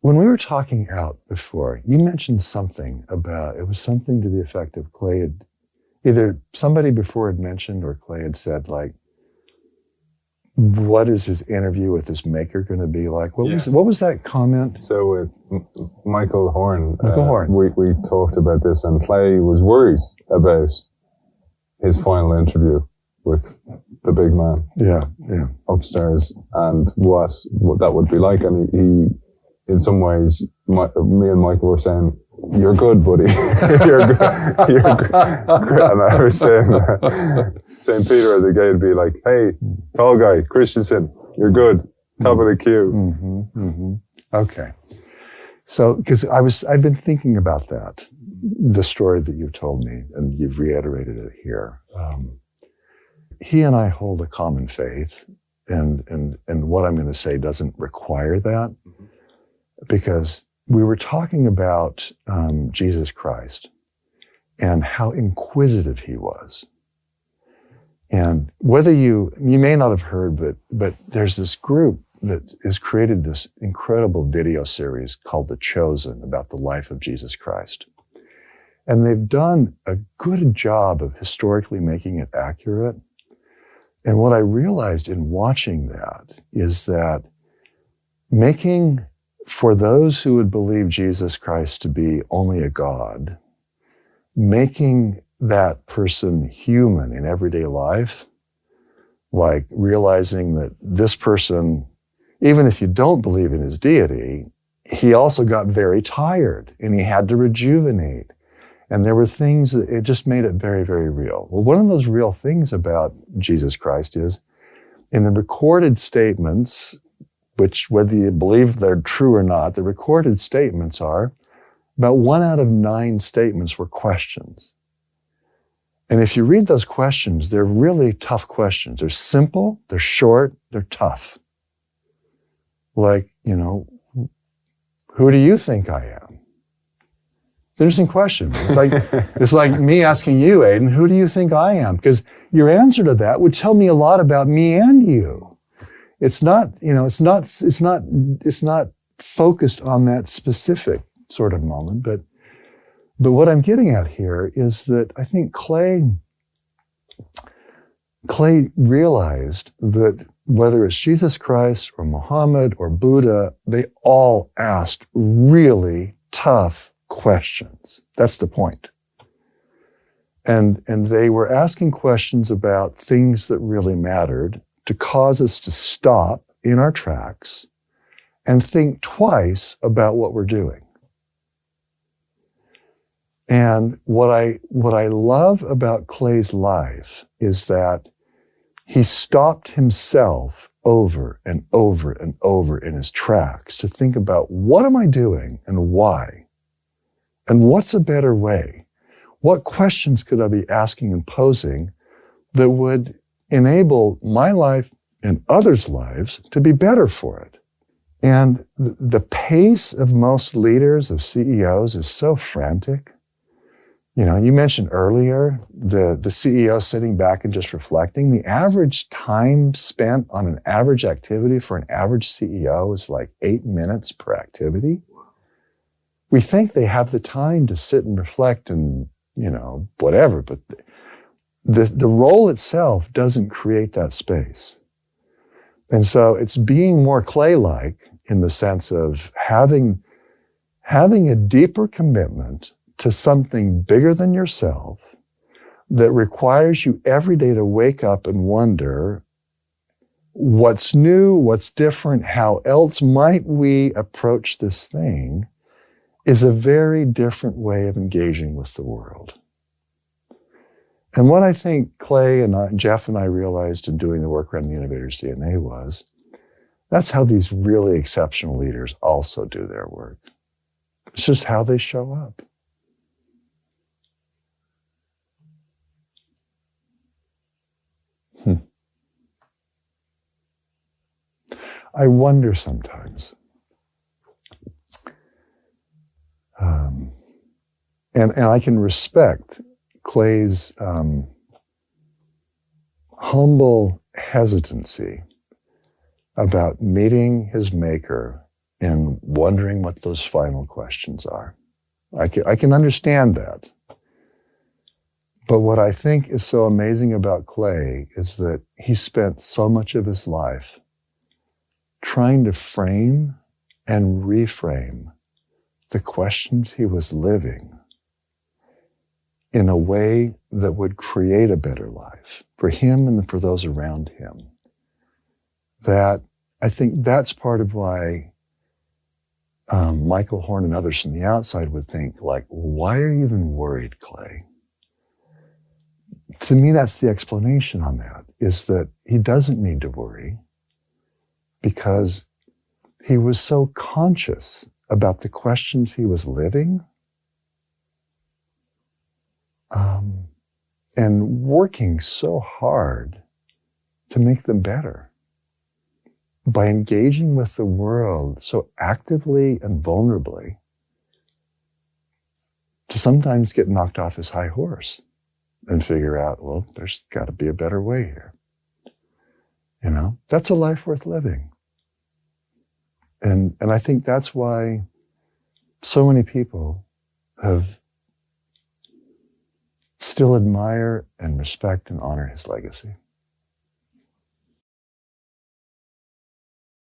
when we were talking out before, you mentioned something about, it was something to the effect of Clay either somebody before had mentioned or Clay had said, like, what is his interview with his maker going to be like? What was that comment? So with Michael Horn, Horn, we talked about this, and Clay was worried about his final interview with the big man, upstairs, and what that would be like. And he in some ways, me and Michael were saying, "You're good, buddy. You're good. You're good." And I was saying, St. Peter at the gate would be like, "Hey, tall guy, Christensen, you're good. Top of the queue." Mm-hmm, mm-hmm. Okay. So, because I've been thinking about that, the story that you've told me, and you've reiterated it here. He and I hold a common faith, and what I'm going to say doesn't require that, because we were talking about Jesus Christ and how inquisitive he was. And whether you may not have heard, but there's this group that has created this incredible video series called The Chosen about the life of Jesus Christ. And they've done a good job of historically making it accurate. And what I realized in watching that is that making, for those who would believe Jesus Christ to be only a God, making that person human in everyday life, like realizing that this person, even if you don't believe in his deity, he also got very tired and he had to rejuvenate. And there were things that it just made it very, very real. Well, one of those real things about Jesus Christ is in the recorded statements, which whether you believe they're true or not, the recorded statements are about 1 out of 9 statements were questions. And if you read those questions, they're really tough questions. They're simple, they're short, they're tough. Like, who do you think I am? It's an interesting question. It's like me asking you, Aidan, who do you think I am? Because your answer to that would tell me a lot about me and you. It's not focused on that specific sort of moment, but what I'm getting at here is that I think Clay realized that whether it's Jesus Christ or Muhammad or Buddha, they all asked really tough questions. That's the point. And they were asking questions about things that really mattered to cause us to stop in our tracks and think twice about what we're doing. And what I love about Clay's life is that he stopped himself over and over and over in his tracks to think about, what am I doing and why? And what's a better way? What questions could I be asking and posing that would enable my life and others' lives to be better for it? And the pace of most leaders, of CEOs, is so frantic. You mentioned earlier the CEO sitting back and just reflecting. The average time spent on an average activity for an average CEO is like 8 minutes per activity. We think they have the time to sit and reflect and, whatever, but the role itself doesn't create that space. And so it's being more Clay-like in the sense of having a deeper commitment to something bigger than yourself that requires you every day to wake up and wonder what's new, what's different, how else might we approach this thing, is a very different way of engaging with the world. And what I think Clay and Jeff and I realized in doing the work around the Innovator's DNA was, that's how these really exceptional leaders also do their work. It's just how they show up. I wonder sometimes, and I can respect Clay's humble hesitancy about meeting his maker and wondering what those final questions are. I can understand that. But what I think is so amazing about Clay is that he spent so much of his life trying to frame and reframe the questions he was living in a way that would create a better life for him and for those around him. That I think that's part of why Michael Horn and others from the outside would think, like, why are you even worried, Clay? To me, that's the explanation on that, is that he doesn't need to worry because he was so conscious about the questions he was living and working so hard to make them better by engaging with the world so actively and vulnerably to sometimes get knocked off his high horse and figure out, well, there's got to be a better way here. You know, that's a life worth living. And I think that's why so many people have still admire and respect and honor his legacy.